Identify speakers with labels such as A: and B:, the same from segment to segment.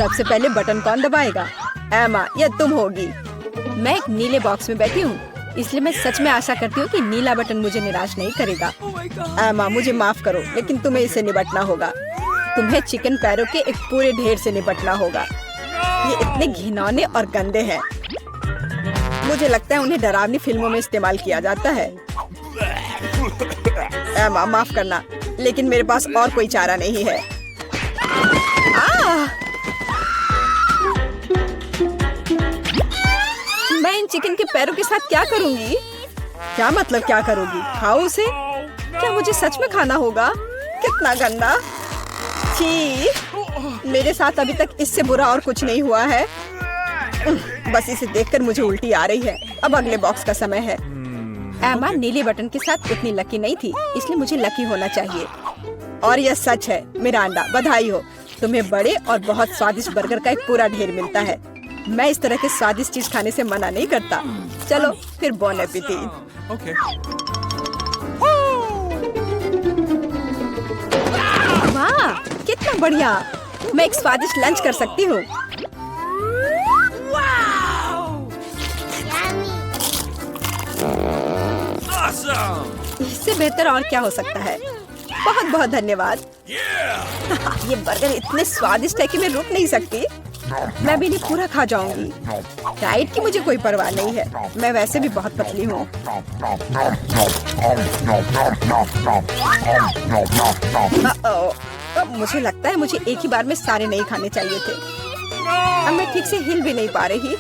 A: सबसे पहले बटन कौन दबाएगा? एमा, ये तुम होगी। मैं एक नीले बॉक्स में बैठी हूँ, इसलिए मैं सच में आशा करती हूँ कि नीला बटन मुझे निराश नहीं करेगा। एमा, मुझे माफ करो, लेकिन तुम्हें इसे निपटना होगा। तुम्हें चिकन पैरों के एक पूरे ढेर से निपटना होगा। ये इतने घिनौने और गंदे हैं। मुझे लगता है उन्हें डरावनी फिल्मों में इस्तेमाल किया जाता है। एमा, माफ करना, लेकिन मेरे पास और कोई चारा नहीं है। मैं इन चिकन के पैरों के साथ क्या करूंगी? क्या मतलब क्या करोगी? खाओ उसे? क्या मुझे सच में खाना होगा? कितना गंदा! छी! मेरे साथ अभी तक इससे बुरा और कुछ नहीं हुआ है। बस इसे देखकर मुझे उल्टी आ रही है। अब अगले बॉक्स का समय है। एमा नीले बटन के साथ उतनी लकी नहीं थी, इसलिए मुझे लकी होना चाहिए। और यह सच है। मिरांडा, बधाई हो, तुम्हें बड़े और बहुत स्वादिष्ट बर्गर का एक पूरा ढेर मिलता है। मैं इस तरह के स्वादिष्ट चीज खाने से मना नहीं करता। चलो फिर, बॉन एपेटिट।
B: Okay.
A: वाह, कितना बढ़िया! मैं एक स्वादिष्ट लंच कर सकती हूँ।
B: Awesome!
A: इससे बेहतर और क्या हो सकता है? बहुत बहुत धन्यवाद। ये बर्गर इतने स्वादिष्ट है कि मैं रुक नहीं सकती। मैं भी नहीं पूरा खा जाऊंगी। डाइट की मुझे कोई परवाह नहीं है। मैं वैसे भी बहुत पतली हूँ। अब मुझे लगता है मुझे एक ही बार में सारे नहीं खाने चाहिए थे। अब मैं ठीक से हिल भी नहीं पा रही।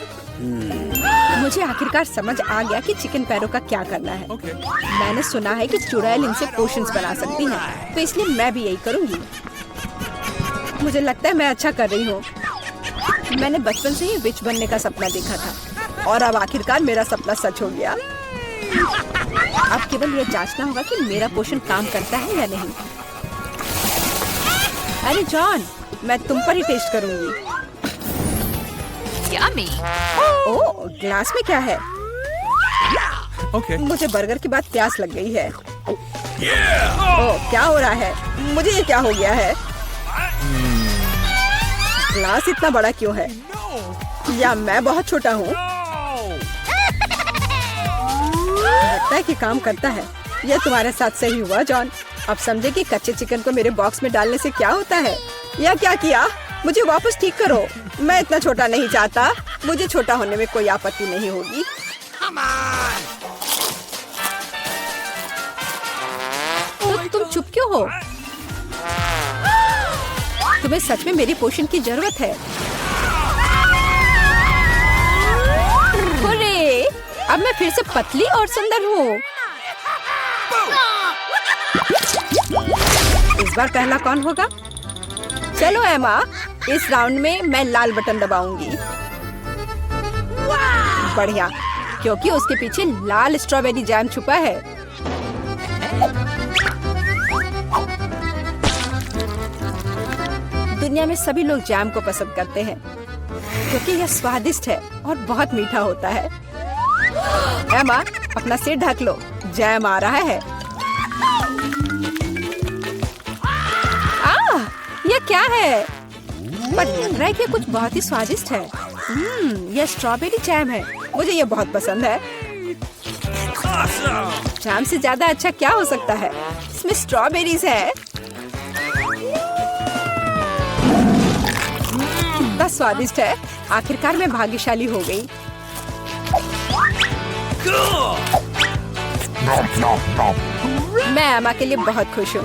A: मुझे आखिरकार समझ आ गया कि चिकन पैरों का क्या करना है।
B: Okay.
A: मैंने सुना है कि चुड़ैल इनसे पोशंस बना सकती हैं, तो इसलिए मैं भी यही करूंगी। मुझे लगता है मैं अच्छा कर रही हूँ। मैंने बचपन से ही विच बनने का सपना देखा था और अब आखिरकार मेरा सपना सच हो गया। अब केवल ये जांचना होगा कि मेरा पोषण काम करता है या नहीं। अरे जॉन, मैं तुम पर ही टेस्ट करूंगी।
C: Yummy.
A: ओह, ग्लास में क्या है?
B: Okay.
A: मुझे बर्गर के बाद प्यास लग गई है। ओह, क्या हो रहा है? मुझे ये क्या हो गया है? ग्लास इतना बड़ा क्यों है? या मैं बहुत छोटा हूँ? लगता है कि काम करता है। यह तुम्हारे साथ सही हुआ जॉन। अब समझे कि कच्चे चिकन को मेरे बॉक्स में डालने से क्या होता है। यह क्या किया? मुझे वापस ठीक करो। मैं इतना छोटा नहीं चाहता। मुझे छोटा होने में कोई आपत्ति नहीं होगी। तो तुम चुप क्यों हो? तुम्हें सच में मेरी पोषण की जरूरत है। हुर्रे! अब मैं फिर से पतली और सुंदर हूँ। इस बार पहला कौन होगा? चलो एमा, इस राउंड में मैं लाल बटन दबाऊंगी। बढ़िया, क्योंकि उसके पीछे लाल स्ट्रॉबेरी जैम छुपा है। दुनिया में सभी लोग जैम को पसंद करते हैं क्योंकि यह स्वादिष्ट है और बहुत मीठा होता है। एमा, अपना सिर ढक लो, जैम आ रहा है। यह क्या है? पर लग रहा है कि कुछ बहुत ही स्वादिष्ट है। यह स्ट्रॉबेरी जैम है। मुझे यह बहुत पसंद है। जैम से ज्यादा अच्छा क्या हो सकता है? इसमें स्ट्रॉबेरीज है। कितना स्वादिष्ट है। आखिरकार मैं भाग्यशाली हो गई। मैं एमा के लिए बहुत खुश हूँ।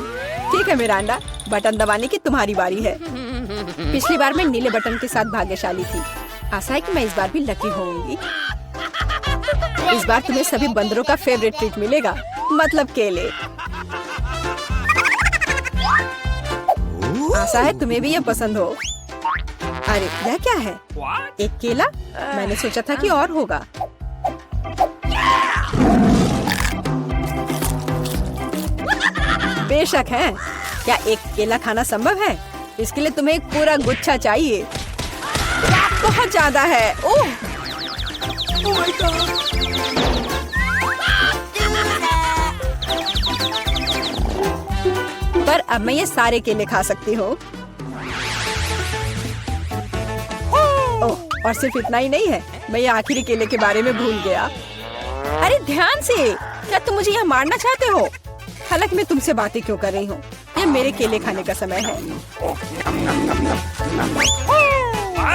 A: ठीक है मिरांडा, बटन दबाने की तुम्हारी बारी है। पिछली बार मैं नीले बटन के साथ भाग्यशाली थी। आशा है कि मैं इस बार भी लकी होंगी। इस बार तुम्हें सभी बंदरों का फेवरेट ट्रीट मिलेगा, मतलब केले। आशा है तुम्हें भी ये पसंद हो। अरे यह क्या है? एक केला? मैंने सोचा था कि और होगा। बेशक है। क्या एक केला खाना संभव है? इसके लिए तुम्हें एक पूरा गुच्छा चाहिए। बहुत ज्यादा है। ओह! पर अब मैं ये सारे केले खा सकती हूँ। और सिर्फ इतना ही नहीं है, मैं ये आखिरी केले के बारे में भूल गया। अरे ध्यान से, क्या तुम मुझे यहाँ मारना चाहते हो? हालांकि मैं तुमसे बातें क्यों कर रही हूँ, ये मेरे केले खाने का समय है।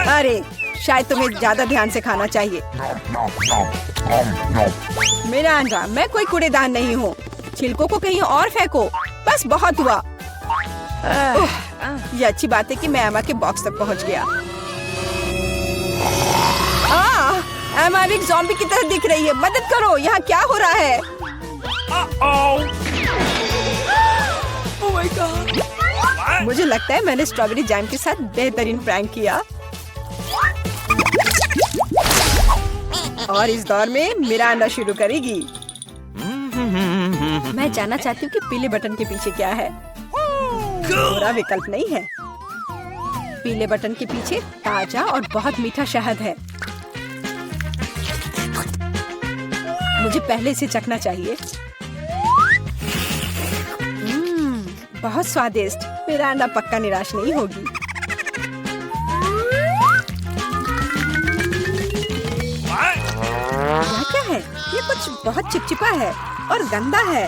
A: अरे शायद तुम्हें ज्यादा ध्यान से खाना चाहिए। मेरा अंडा, मैं कोई कूड़ेदान नहीं हूँ। छिलकों को कहीं और फेंको। बस बहुत हुआ। ये अच्छी बात है कि मैं एमा के बॉक्स तक पहुँच गया। एमा एक ज़ॉम्बी की तरह दिख रही है। मदद करो, यहाँ क्या हो रहा है?
B: Oh my God.
A: मुझे लगता है मैंने स्ट्रॉबेरी जैम के साथ बेहतरीन प्रैंक किया। और इस दौर में मिरांडा शुरू करेगी। मैं जानना चाहती हूँ कि पीले बटन के पीछे क्या है। बुरा विकल्प नहीं है। पीले बटन के पीछे ताजा और बहुत मीठा शहद है। मुझे पहले से चखना चाहिए। बहुत स्वादिष्ट। मिरांडा पक्का निराश नहीं होगी। यह क्या है? ये कुछ बहुत चिपचिपा है और गंदा है।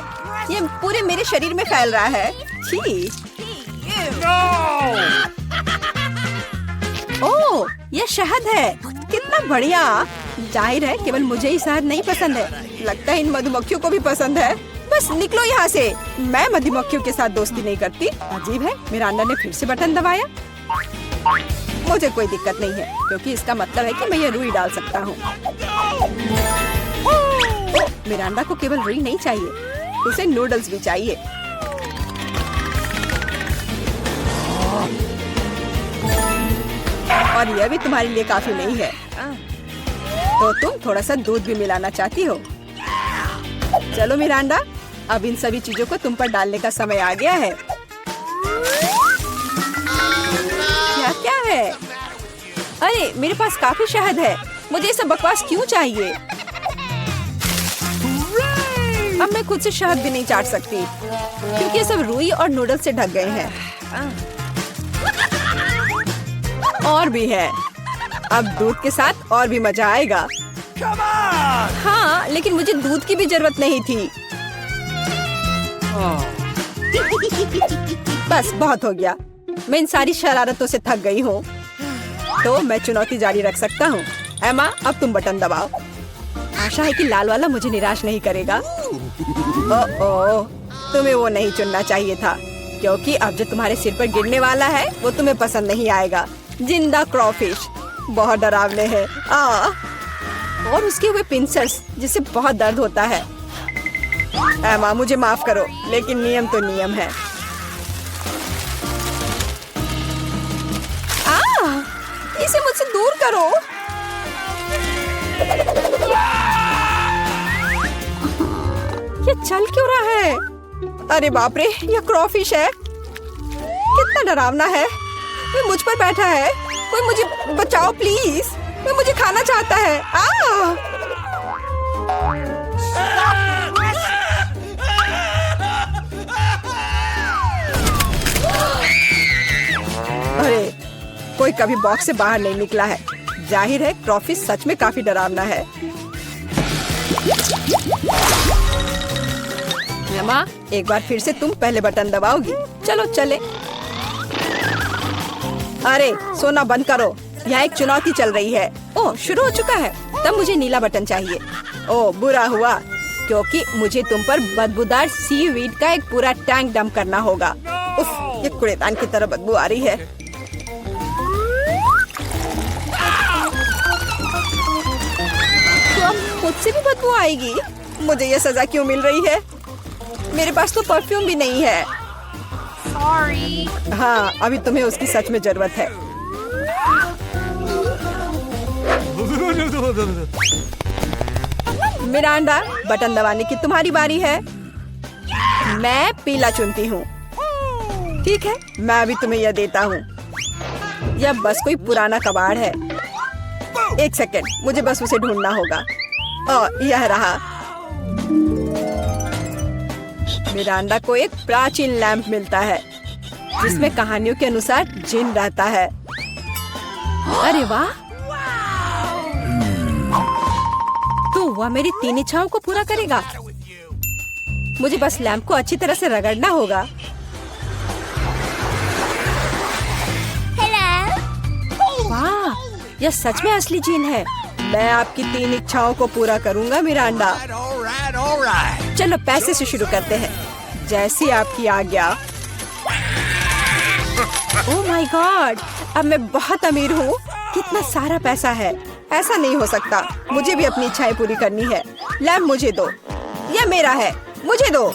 A: ये पूरे मेरे शरीर में फैल रहा है। छी। ओह, ये शहद है। कितना बढ़िया। जाहिर है केवल मुझे ही शहद नहीं पसंद है। लगता है इन मधुमक्खियों को भी पसंद है। बस निकलो यहाँ से। मैं मधुमक्खियों के साथ दोस्ती नहीं करती। अजीब है, मिरांडा ने फिर से बटन दबाया। मुझे कोई दिक्कत नहीं है, क्योंकि इसका मतलब है कि मैं ये रुई डाल सकता हूँ। मिरांडा को केवल रुई नहीं चाहिए, उसे नूडल्स भी चाहिए। और यह भी तुम्हारे लिए काफी नहीं है, तो तुम थोड़ा सा दूध भी मिलाना चाहती हो। चलो मिरांडा, अब इन सभी चीजों को तुम पर डालने का समय आ गया है। क्या है? अरे मेरे पास काफी शहद है। मुझे ये सब बकवास क्यों चाहिए? अब मैं खुद से शहद भी नहीं चाट सकती, क्योंकि ये सब रुई और नूडल्स से ढक गए हैं। और भी है। अब दूध के साथ और भी मजा आएगा। हाँ, लेकिन मुझे दूध की भी जरूरत नहीं थी। बस बहुत हो गया। मैं इन सारी शरारतों से थक गई हूँ, तो मैं चुनौती जारी रख सकता हूँ। एमा, अब तुम बटन दबाओ। आशा है कि लाल वाला मुझे निराश नहीं करेगा। ओह, तुम्हें वो नहीं चुनना चाहिए था, क्योंकि अब जो तुम्हारे सिर पर गिरने वाला है वो तुम्हें पसंद नहीं आएगा। जिंदा क्रॉफिश बहुत डरावने हैं। और उसके हुए पिंसर्स, जिससे बहुत दर्द होता है। एमा, मुझे माफ करो, लेकिन नियम तो नियम है। इसे मुझसे दूर करो। ये चल क्यों रहा है? अरे बाप रे, ये क्रॉफिश है। कितना डरावना है। वो मुझ पर बैठा है। कोई मुझे बचाओ प्लीज। वो मुझे खाना चाहता है। अरे, कोई कभी बॉक्स से बाहर नहीं निकला है। जाहिर है क्रॉफिश सच में काफी डरावना है। एमा, एक बार फिर से तुम पहले बटन दबाओगी। चलो चले। अरे सोना बंद करो, यहाँ एक चुनौती चल रही है। ओह, शुरू हो चुका है। तब मुझे नीला बटन चाहिए। ओह, बुरा हुआ, क्योंकि मुझे तुम पर बदबूदार सीवीड का एक पूरा टैंक डंप करना होगा। उफ, ये कूड़ेदान की तरह बदबू आ रही है। खुद से भी बदबू आएगी। मुझे ये सजा क्यों मिल रही है? मेरे पास तो परफ्यूम भी नहीं है।
C: Sorry.
A: हाँ, अभी तुम्हें उसकी सच में जरूरत है। मिरांडा, बटन दबाने की तुम्हारी बारी है। मैं पीला चुनती हूँ। ठीक है, मैं अभी तुम्हें यह देता हूँ। यह बस कोई पुराना कबाड़ है। एक सेकेंड, मुझे बस उसे ढूंढना होगा। यह रहा। मिरांडा को एक प्राचीन लैंप मिलता है, जिसमें कहानियों के अनुसार जिन रहता है। अरे वाह, वह मेरी 3 इच्छाओं को पूरा करेगा। मुझे बस लैंप को अच्छी तरह से रगड़ना होगा। वाह, यह सच में असली जीन है। मैं आपकी 3 इच्छाओं को पूरा करूंगा मिरांडा। चलो पैसे से शुरू करते हैं, जैसी आपकी आज्ञा। ओह माय गॉड, अब मैं बहुत अमीर हूँ। कितना सारा पैसा है, ऐसा नहीं हो सकता। मुझे भी अपनी इच्छाएं पूरी करनी है। लैम्प मुझे दो, यह मेरा है, मुझे दो।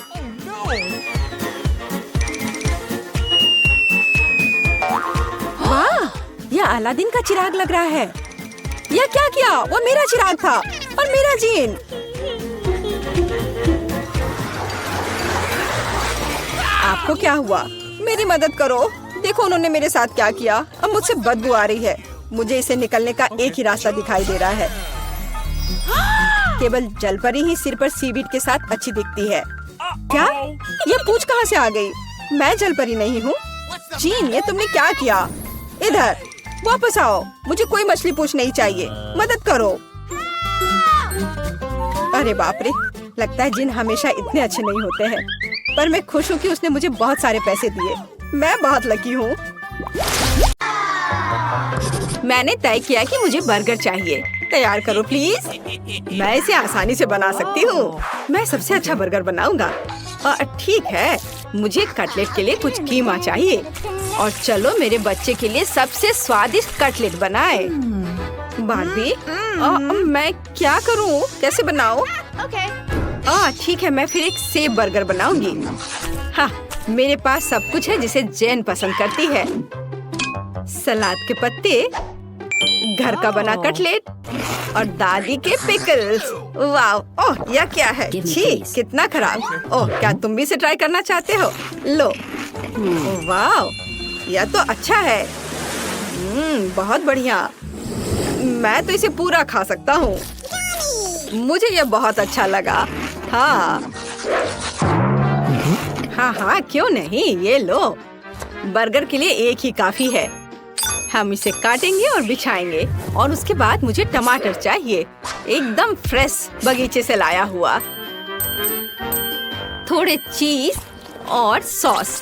A: वाह, यह अलादीन का चिराग लग रहा है। यह क्या किया? वो मेरा चिराग था और मेरा जीन। आपको क्या हुआ? मेरी मदद करो। देखो उन्होंने मेरे साथ क्या किया। अब मुझसे बदबू आ रही है। मुझे इसे निकलने का एक ही रास्ता दिखाई दे रहा है। केवल जलपरी ही सिर पर सीवीड के साथ अच्छी दिखती है। क्या? ये पूंछ कहाँ से आ गई? मैं जलपरी नहीं हूँ। जीन, ये तुमने क्या किया? इधर वापस आओ। मुझे कोई मछली पूंछ नहीं चाहिए। मदद करो। अरे बाप रे, लगता है जिन हमेशा इतने अच्छे नहीं होते हैं। पर मैं खुश हूँ कि उसने मुझे बहुत सारे पैसे दिए। मैं बहुत लकी हूँ। मैंने तय किया कि मुझे बर्गर चाहिए। तैयार करो प्लीज। मैं इसे आसानी से बना सकती हूँ। मैं सबसे अच्छा बर्गर बनाऊंगा। ठीक है, मुझे कटलेट के लिए कुछ कीमा चाहिए। और चलो मेरे बच्चे के लिए सबसे स्वादिष्ट कटलेट बनाए। बार्बी, मैं क्या करूँ? कैसे बनाऊँ? ठीक है, मैं फिर एक सेब बर्गर बनाऊंगी। हाँ, मेरे पास सब कुछ है जिसे जैन पसंद करती है। सलाद के पत्ते, घर का बना कटलेट और दादी के पिकल्स। वाह, ओह यह क्या है? छी, कितना खराब। ओह, क्या तुम भी इसे ट्राई करना चाहते हो? लो। वाह, यह तो अच्छा है। बहुत बढ़िया। मैं तो इसे पूरा खा सकता हूँ। मुझे यह बहुत अच्छा लगा। हाँ हाँ, क्यों नहीं। ये लो, बर्गर के लिए एक ही काफी है। हम इसे काटेंगे और बिछाएंगे। और उसके बाद मुझे टमाटर चाहिए, एकदम फ्रेश बगीचे से लाया हुआ। थोड़े चीज और सॉस,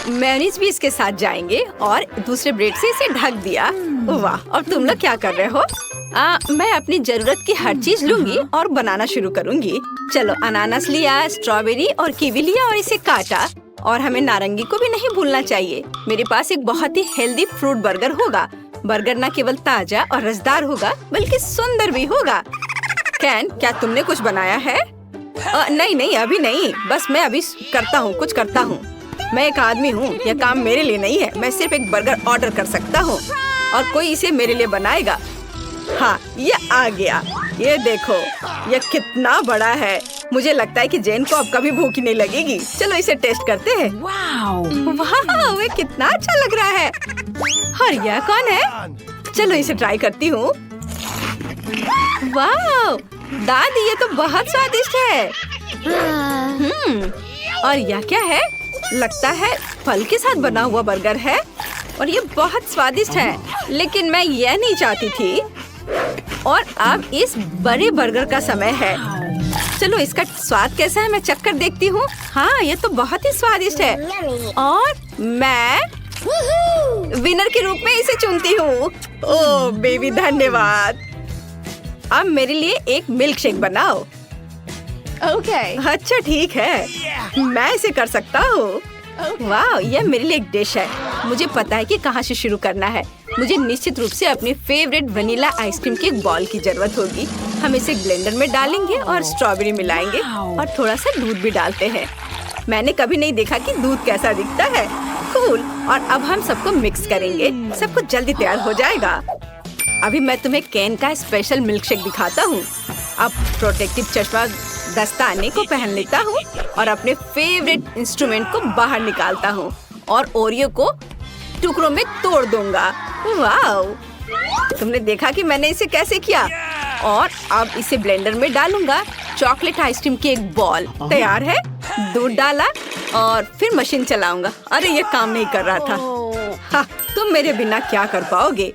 A: मेयोनीज भी इसके साथ जाएंगे। और दूसरे ब्रेड से इसे ढक दिया। वाह, और तुम लोग क्या कर रहे हो? मैं अपनी जरूरत की हर चीज लूंगी और बनाना शुरू करूंगी। चलो, अनानास लिया, स्ट्रॉबेरी और कीवी लिया और इसे काटा। और हमें नारंगी को भी नहीं भूलना चाहिए। मेरे पास एक बहुत ही हेल्दी फ्रूट बर्गर होगा। बर्गर न केवल ताजा और रसदार होगा, बल्कि सुंदर भी होगा। कैन, क्या तुमने कुछ बनाया है? नहीं, अभी नहीं। बस मैं अभी करता हूँ, कुछ करता हूँ। मैं एक आदमी हूँ, यह काम मेरे लिए नहीं है। मैं सिर्फ एक बर्गर ऑर्डर कर सकता हूँ और कोई इसे मेरे लिए बनाएगा। हाँ, ये आ गया। ये देखो, ये कितना बड़ा है। मुझे लगता है कि जैन को अब कभी भूख ही नहीं लगेगी। चलो इसे टेस्ट करते हैं। वाह, ये कितना अच्छा लग रहा है। और यह कौन है? चलो इसे ट्राई करती हूँ। वाह दादी, ये तो बहुत स्वादिष्ट है। और यह क्या है? लगता है फल के साथ बना हुआ बर्गर है और ये बहुत स्वादिष्ट है। लेकिन मैं यह नहीं चाहती थी। और अब इस बड़े बर्गर का समय है। चलो इसका स्वाद कैसा है मैं चख कर देखती हूँ। हाँ, ये तो बहुत ही स्वादिष्ट है। और मैं विनर के रूप में इसे चुनती हूँ। ओह बेबी, धन्यवाद। अब मेरे लिए एक मिल्क शेक बनाओ। अच्छा ठीक है, मैं इसे कर सकता हूँ। वाह, यह मेरे लिए एक डिश है। मुझे पता है कि कहाँ से शुरू करना है। मुझे निश्चित रूप से अपनी फेवरेट वनीला आइसक्रीम के एक बॉल की जरूरत होगी। हम इसे ब्लेंडर में डालेंगे और स्ट्रॉबेरी मिलाएंगे और थोड़ा सा दूध भी डालते हैं। मैंने कभी नहीं देखा कि दूध कैसा दिखता है। कूल। और अब हम सबको मिक्स करेंगे। सब कुछ जल्दी तैयार हो जाएगा। अभी मैं तुम्हें कैन का स्पेशल मिल्क शेक दिखाता हूँ। अब प्रोटेक्टिव चश्मा दस्ताने को पहन लेता हूँ और अपने फेवरेट इंस्ट्रूमेंट को बाहर निकालता हूँ और ओरियो को टुकड़ों में तोड़ दूंगा। वाह, तुमने देखा कि मैंने इसे कैसे किया। और अब इसे ब्लेंडर में डालूंगा। चॉकलेट आइसक्रीम की एक बॉल तैयार है। दूध डाला और फिर मशीन चलाऊंगा। अरे ये काम नहीं कर रहा था। हाँ, तुम मेरे बिना क्या कर पाओगे?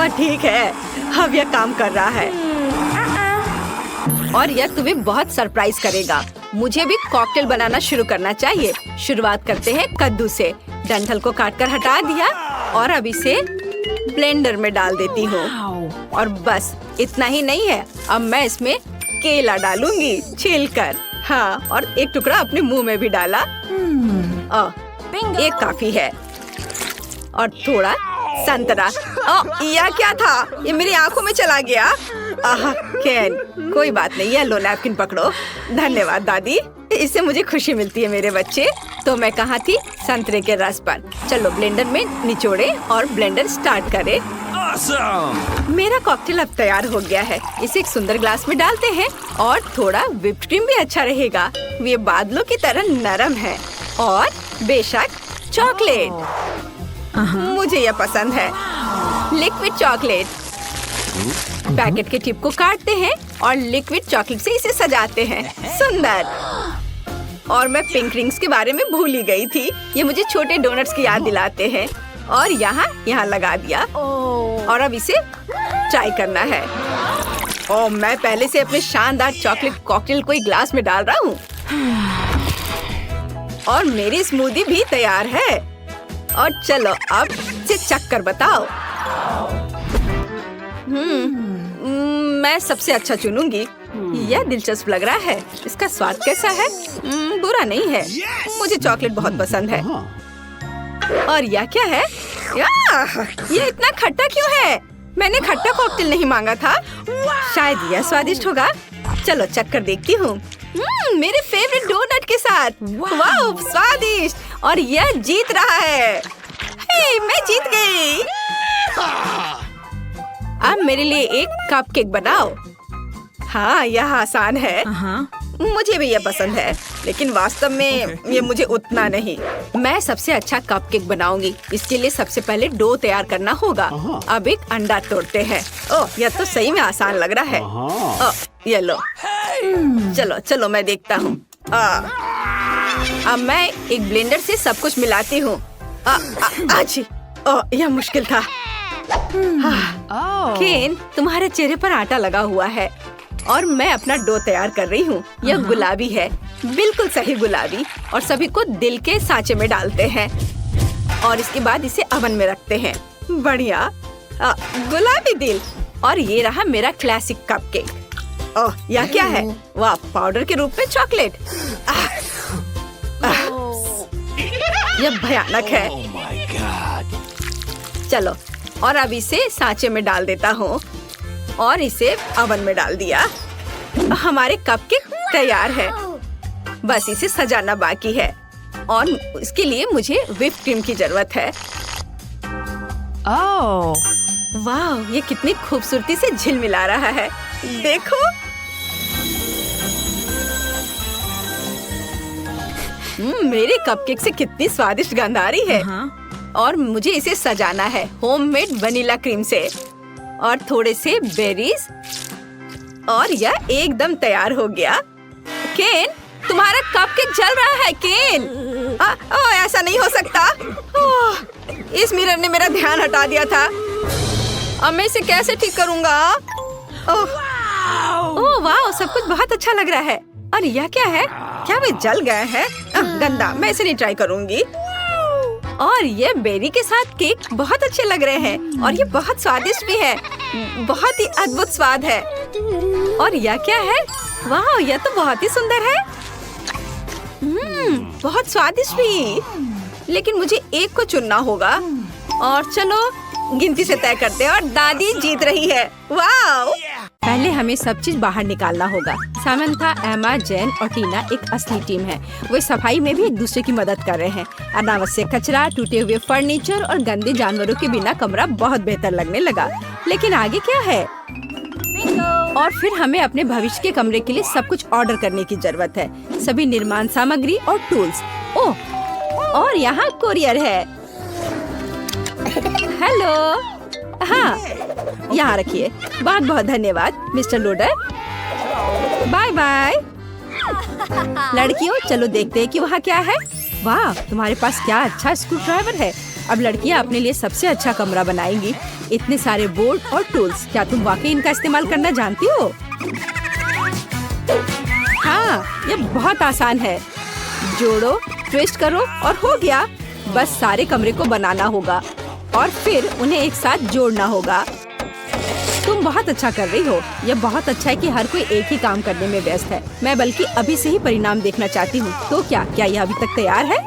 A: ठीक है, अब यह काम कर रहा है। और यह तुम्हें बहुत सरप्राइज करेगा। मुझे भी कॉकटेल बनाना शुरू करना चाहिए। शुरुआत करते हैं कद्दू से। डंठल को काटकर हटा दिया और अब इसे ब्लेंडर में डाल देती हूँ। और बस इतना ही नहीं है, अब मैं इसमें केला डालूंगी छीलकर। हाँ, और एक टुकड़ा अपने मुंह में भी डाला। एक काफी है। और थोड़ा संतरा। यह क्या था? ये मेरी आंखों में चला गया। केन, कोई बात नहीं, ये लो नैपकिन पकड़ो। धन्यवाद दादी, इससे मुझे खुशी मिलती है मेरे बच्चे। तो मैं कहाँ थी? संतरे के रस पर। चलो ब्लेंडर में निचोड़े और ब्लेंडर स्टार्ट करें। मेरा कॉकटेल अब तैयार हो गया है। इसे एक सुंदर ग्लास में डालते हैं और थोड़ा व्हिप्ड क्रीम भी अच्छा रहेगा। ये बादलों की तरह नरम है। और बेशक चॉकलेट, मुझे यह पसंद है, लिक्विड चॉकलेट। पैकेट के टिप को काटते हैं और लिक्विड चॉकलेट से इसे सजाते हैं। सुंदर। और मैं पिंक रिंग्स के बारे में भूल ही गई थी। ये मुझे छोटे डोनट्स की याद दिलाते हैं। और यहाँ लगा दिया। और अब इसे ट्राई करना है। और मैं पहले से अपने शानदार चॉकलेट कॉकटेल को एक ग्लास में डाल रहा हूँ। और मेरी स्मूदी भी तैयार है। और चलो अब इसे चख कर बताओ। मैं सबसे अच्छा चुनूंगी। यह दिलचस्प लग रहा है। इसका स्वाद कैसा है? बुरा नहीं है। मुझे चॉकलेट बहुत पसंद है। और यह क्या है? ये इतना खट्टा क्यों है? मैंने खट्टा कॉकटेल नहीं मांगा था। शायद यह स्वादिष्ट होगा। चलो चख कर देखती हूँ। मेरे फेवरेट डोनट के साथ। वाह, स्वादिष्ट। और यह जीत रहा है। हे, मैं जीत गई। अब मेरे लिए एक कपकेक बनाओ। हाँ, यह आसान है। मुझे भी यह पसंद है, लेकिन वास्तव में ये मुझे उतना नहीं। मैं सबसे अच्छा कपकेक बनाऊंगी। इसके लिए सबसे पहले डो तैयार करना होगा। अब एक अंडा तोड़ते हैं। ओह, यह तो सही में आसान लग रहा है। ओह, ये लो। चलो चलो मैं देखता हूँ। अब मैं एक ब्लेंडर से सब कुछ मिलाती हूँ। यह मुश्किल था। केन, तुम्हारे चेहरे पर आटा लगा हुआ है। और मैं अपना डो तैयार कर रही हूँ। यह गुलाबी है, बिल्कुल सही गुलाबी। और सभी को दिल के सांचे में डालते हैं और इसके बाद इसे ओवन में रखते हैं। बढ़िया, गुलाबी दिल। और ये रहा मेरा क्लासिक कपकेक। ओह, यह क्या है? वाह, पाउडर के रूप में चॉकलेट। यह भयानक है। चलो, और अब इसे सांचे में डाल देता हूँ और इसे ओवन में डाल दिया। हमारे कपकेक तैयार है। बस इसे सजाना बाकी है और इसके लिए मुझे व्हिप क्रीम की जरूरत है। वाह, ये कितनी खूबसूरती से झिलमिला रहा है। देखो। मेरे कपकेक से कितनी स्वादिष्ट गंध आ रही है। और मुझे इसे सजाना है होममेड वनीला क्रीम से और थोड़े से बेरीज। और यह एकदम तैयार हो गया। केन, तुम्हारा कपकेक जल रहा है। केन, ऐसा नहीं हो सकता। इस मिरर ने मेरा ध्यान हटा दिया था। अब मैं इसे कैसे ठीक करूँगा? ओह वाह, सब कुछ बहुत अच्छा लग रहा है। और यह क्या है? क्या वे जल गए हैं? गंदा, मैं इसे नहीं ट्राई करूँगी। और ये बेरी के साथ केक बहुत अच्छे लग रहे हैं और ये बहुत स्वादिष्ट भी है। बहुत ही अद्भुत स्वाद है। और यह क्या है? वाह, यह तो बहुत ही सुंदर है। बहुत स्वादिष्ट भी। लेकिन मुझे एक को चुनना होगा। और चलो गिनती से तय करते हैं। और दादी जीत रही है। वाह! पहले हमें सब चीज बाहर निकालना होगा। सामंथा, एमा, जेन और टीना एक असली टीम है। वे सफाई में भी एक दूसरे की मदद कर रहे हैं। अनावश्यक कचरा, टूटे हुए फर्नीचर और गंदे जानवरों के बिना कमरा बहुत बेहतर लगने लगा। लेकिन आगे क्या है? और फिर हमें अपने भविष्य के कमरे के लिए सब कुछ ऑर्डर करने की जरूरत है। सभी निर्माण सामग्री और टूल्स। ओह, और यहाँ कोरियर है। हेलो। हाँ, यहाँ रखिए। बहुत बहुत धन्यवाद मिस्टर लोडर। Bye bye. लड़कियों, चलो देखते हैं कि वहाँ क्या है। वाह, तुम्हारे पास क्या अच्छा स्क्रू ड्राइवर है। अब लड़कियाँ अपने लिए सबसे अच्छा कमरा बनाएंगी। इतने सारे बोर्ड और टूल्स, क्या तुम वाकई इनका इस्तेमाल करना जानती हो? हाँ, ये बहुत आसान है। जोड़ो, ट्विस्ट करो और हो गया। बस सारे कमरे को बनाना होगा और फिर उन्हें एक साथ जोड़ना होगा। तुम बहुत अच्छा कर रही हो। यह बहुत अच्छा है कि हर कोई एक ही काम करने में व्यस्त है। मैं बल्कि अभी से ही परिणाम देखना चाहती हूँ। तो क्या यह अभी तक तैयार है?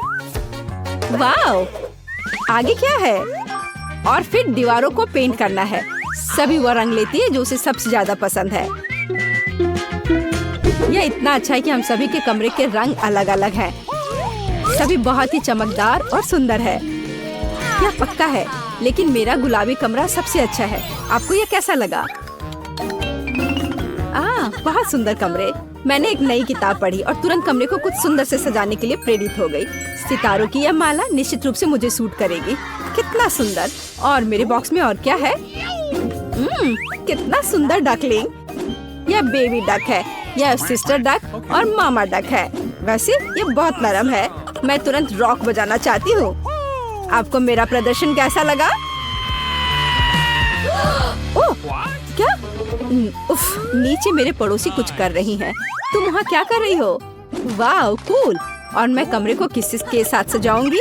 A: वाह! आगे क्या है? और फिर दीवारों को पेंट करना है। सभी वो रंग लेती है जो उसे सबसे ज्यादा पसंद है। यह इतना अच्छा है कि हम सभी के कमरे के रंग अलग अलग हैं। सभी बहुत ही चमकदार और सुंदर है। यह पक्का है, लेकिन मेरा गुलाबी कमरा सबसे अच्छा है। आपको यह कैसा लगा? बहुत सुंदर कमरे। मैंने एक नई किताब पढ़ी और तुरंत कमरे को कुछ सुंदर से सजाने के लिए प्रेरित हो गई। सितारों की यह माला निश्चित रूप से मुझे सूट करेगी। कितना सुंदर! और मेरे बॉक्स में और क्या है? कितना सुंदर डकलिंग। यह बेबी डक है, यह सिस्टर डक और मामा डक है। वैसे ये बहुत नरम है। मैं तुरंत रॉक बजाना चाहती हूँ। आपको मेरा प्रदर्शन कैसा लगा? ओह, क्या? उफ, नीचे मेरे पड़ोसी कुछ कर रही हैं। तुम वहाँ क्या कर रही हो? वाह, कूल! और मैं कमरे को किसके साथ सजाऊंगी?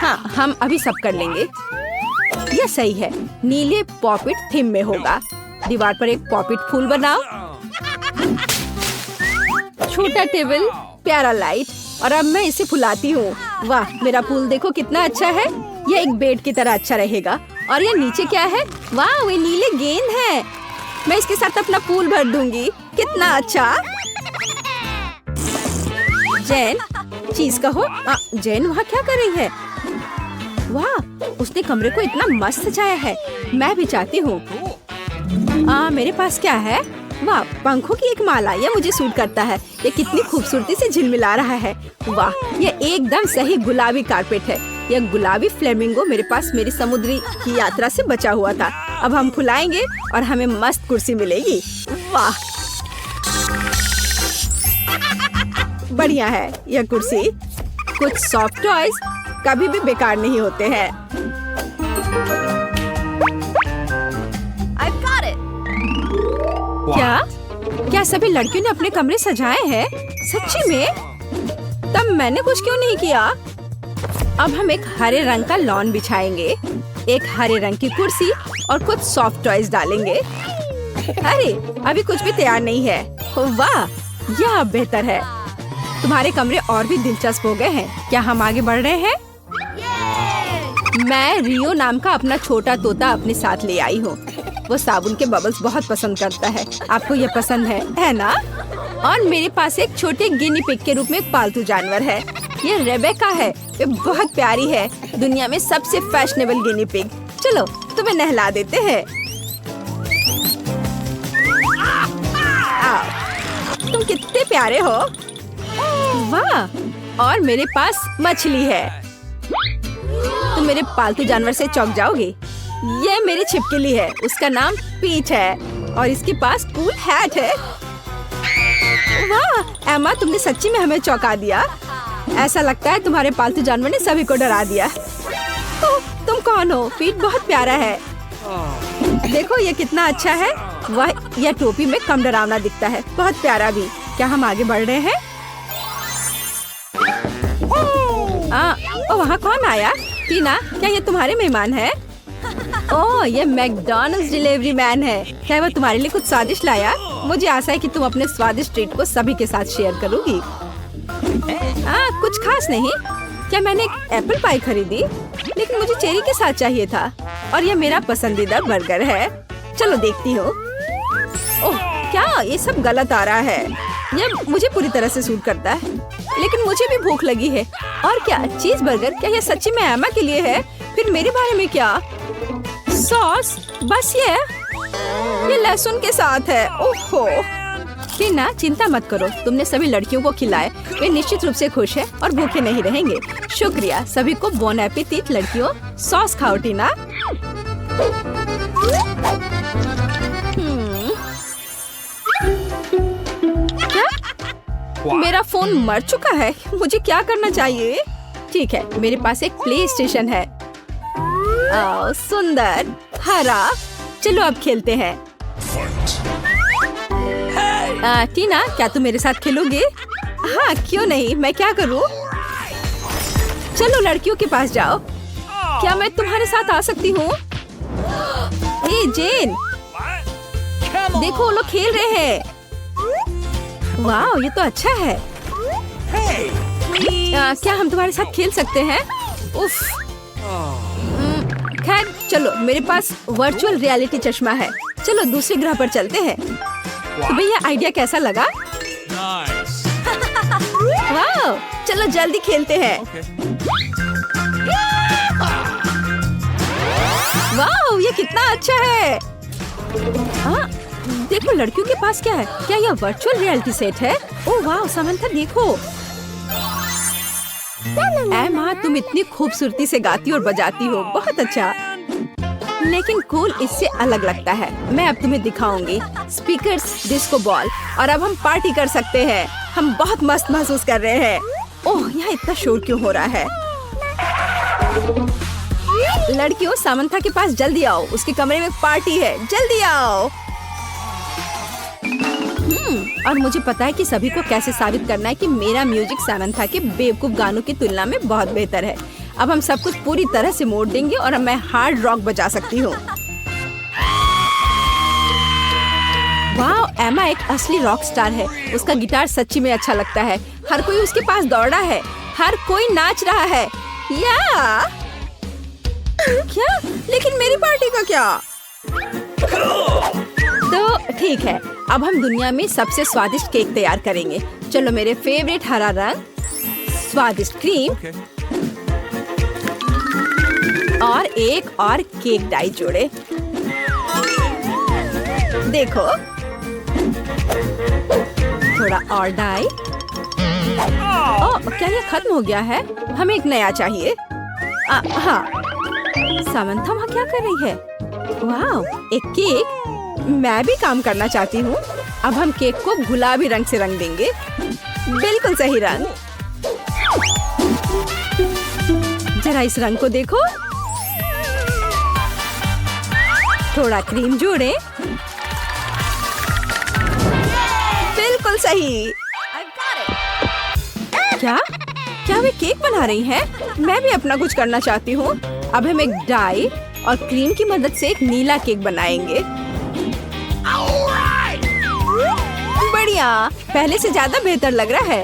A: हाँ, हम अभी सब कर लेंगे। यह सही है। नीले पॉपिट थीम में होगा। दीवार पर एक पॉपिट फूल बनाओ। छोटा टेबल, प्यारा लाइट, और अब मैं इसे फुलाती हूँ। वाह, मेरा फूल देखो कितना अच्छा है। यह एक बेड की तरह अच्छा रहेगा। और यह नीचे क्या है? वाह, वे नीले गेंद हैं। मैं इसके साथ अपना पूल भर दूंगी। कितना अच्छा! जैन, चीज कहो। जैन वहाँ क्या कर रही है? वाह, उसने कमरे को इतना मस्त सजाया है। मैं भी चाहती हूँ। मेरे पास क्या है? वाह, पंखों की एक माला। यह मुझे सूट करता है। ये कितनी खूबसूरती से झिलमिला रहा है। वाह, यह एकदम सही गुलाबी कारपेट है। यह गुलाबी फ्लेमिंगो मेरे पास मेरी समुद्री की यात्रा से बचा हुआ था। अब हम फुलाएंगे और हमें मस्त कुर्सी मिलेगी। वाह, बढ़िया है यह कुर्सी। कुछ सॉफ्ट टॉयज कभी भी बेकार नहीं होते हैं। क्या सभी लड़कियों ने अपने कमरे सजाए हैं? सच्ची में? तब मैंने कुछ क्यों नहीं किया? अब हम एक हरे रंग का लॉन बिछाएंगे, एक हरे रंग की कुर्सी और कुछ सॉफ्ट टॉयज डालेंगे। अरे, अभी कुछ भी तैयार नहीं है। वाह, यह बेहतर है। तुम्हारे कमरे और भी दिलचस्प हो गए हैं। क्या हम आगे बढ़ रहे हैं? मैं रियो नाम का अपना छोटा तोता अपने साथ ले आई हूँ। वो साबुन के बबल्स बहुत पसंद करता है। आपको ये पसंद है ना? और मेरे पास एक छोटे गिनी पिग के रूप में एक पालतू जानवर है। ये रेबेका है। ये बहुत प्यारी है। दुनिया में सबसे फैशनेबल गिनी पिग। चलो, तुम्हें नहला देते हैं। तुम कितने प्यारे हो। वाह, और मेरे पास मछली है। तुम मेरे पालतू जानवर से चौंक जाओगे। ये मेरी छिपकली है। उसका नाम पीच है और इसके पास कूल हैट है। वाह, एम्मा, तुमने सच्ची में हमें चौंका दिया। ऐसा लगता है तुम्हारे पालतू जानवर ने सभी को डरा दिया। तो तुम कौन हो? पीट बहुत प्यारा है। देखो ये कितना अच्छा है। वह यह टोपी में कम डरावना दिखता है। बहुत प्यारा भी। क्या हम आगे बढ़ रहे हैं? वहाँ कौन आया? टीना, क्या ये तुम्हारे मेहमान है? ओह, ये मैकडॉनल्ड्स डिलीवरी मैन है। क्या वह तुम्हारे लिए कुछ स्वादिष्ट लाया? मुझे आशा है कि तुम अपने स्वादिष्ट ट्रीट को सभी के साथ शेयर करोगी। कुछ खास नहीं। क्या मैंने एक एप्पल पाई खरीदी, लेकिन मुझे चेरी के साथ चाहिए था। और यह मेरा पसंदीदा बर्गर है। चलो देखती हूँ। ओह, क्या ये सब गलत आ रहा है? यह मुझे पूरी तरह से सूट करता है, लेकिन मुझे भी भूख लगी है। और क्या चीज बर्गर? क्या यह सच्ची में एम्मा के लिए है? फिर मेरे बारे में क्या? सॉस? बस ये लहसुन के साथ है। ओहो, टीना, चिंता मत करो। तुमने सभी लड़कियों को खिलाए। वे निश्चित रूप से खुश हैं और भूखे नहीं रहेंगे। शुक्रिया। सभी को बोन एपेटिट लड़कियों। सॉस खाओ टीना। क्या? मेरा फोन मर चुका है। मुझे क्या करना चाहिए? ठीक है, मेरे पास एक प्ले स्टेशन है। सुंदर हरा। चलो अब खेलते हैं। टीना, क्या तुम मेरे साथ खेलोगे? हाँ, क्यों नहीं, मैं क्या करूँ? चलो लड़कियों के पास जाओ। क्या मैं तुम्हारे साथ आ सकती हूँ? हे जेन, देखो वो लोग खेल रहे हैं। वाह, ये तो अच्छा है। क्या हम तुम्हारे साथ खेल सकते हैं? उफ। खैर चलो, मेरे पास वर्चुअल रियलिटी चश्मा है। चलो दूसरे ग्रह पर चलते हैं। तो भैया आइडिया कैसा लगा? वाह, चलो जल्दी खेलते हैं। वाह, ये कितना अच्छा है। देखो लड़कियों के पास क्या है। क्या यह वर्चुअल रियलिटी सेट है? ओह वाह समंथा, देखो। एमा, तुम इतनी खूबसूरती से गाती और बजाती हो, बहुत अच्छा। लेकिन कूल इससे अलग लगता है। मैं अब तुम्हें दिखाऊंगी। स्पीकर्स, डिस्को बॉल, और अब हम पार्टी कर सकते हैं। हम बहुत मस्त महसूस कर रहे हैं। ओह, यहाँ इतना शोर क्यों हो रहा है? लड़कियों, सामंथा के पास जल्दी आओ, उसके कमरे में पार्टी है, जल्दी आओ। और मुझे पता है कि सभी को कैसे साबित करना है कि मेरा म्यूजिक सामंथा के बेवकूफ गानों की तुलना में बहुत बेहतर है। अब हम सब कुछ पूरी तरह से मोड़ देंगे और अब मैं हार्ड रॉक बजा सकती हूँ। वाह, एमा एक असली रॉक स्टार है। उसका गिटार सच्ची में अच्छा लगता है। हर कोई उसके पास दौड़ा है, हर कोई नाच रहा है। या क्या? लेकिन मेरी पार्टी का क्या? तो ठीक है, अब हम दुनिया में सबसे स्वादिष्ट केक तैयार करेंगे। चलो, मेरे फेवरेट हरा रंग, स्वादिष्ट क्रीम और एक और केक डाई जोड़े। देखो, थोड़ा और डाई। ओह, क्या ये खत्म हो गया है? हमें एक नया चाहिए। हाँ, सामंथा वहाँ क्या कर रही है? वाह, एक केक। मैं भी काम करना चाहती हूँ। अब हम केक को गुलाबी रंग से रंग देंगे। बिल्कुल सही रंग। जरा इस रंग को देखो। थोड़ा क्रीम जोड़ें। बिल्कुल सही। क्या? क्या वे केक बना रही हैं? मैं भी अपना कुछ करना चाहती हूँ। अब हम एक डाई और क्रीम की मदद से एक नीला केक बनाएंगे। बढ़िया, पहले से ज्यादा बेहतर लग रहा है।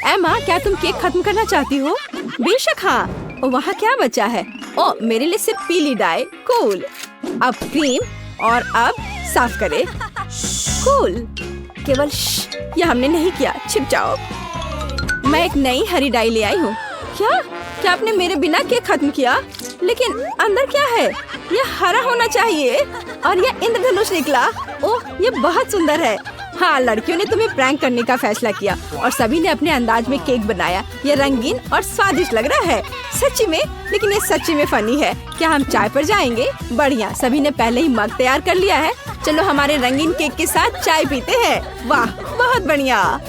A: एमा, क्या तुम केक खत्म करना चाहती हो? बेशक हाँ। वहाँ क्या बचा है? ओ, मेरे लिए सिर्फ पीली डाई। कूल। अब क्रीम और अब साफ करें। कूल। केवल ये हमने नहीं किया। छिप जाओ। मैं एक नई हरी डाई ले आई हूँ। क्या आपने मेरे बिना केक खत्म किया? लेकिन अंदर क्या है? यह हरा होना चाहिए और यह इंद्रधनुष निकला। ओह, ये बहुत सुंदर है। हाँ, लड़कियों ने तुम्हें प्रैंक करने का फैसला किया और सभी ने अपने अंदाज में केक बनाया। ये रंगीन और स्वादिष्ट लग रहा है सच्ची में, लेकिन ये सच्ची में फनी है। क्या हम चाय पर जाएंगे? बढ़िया, सभी ने पहले ही मग तैयार कर लिया है। चलो हमारे रंगीन केक के साथ चाय पीते हैं। वाह, बहुत बढ़िया।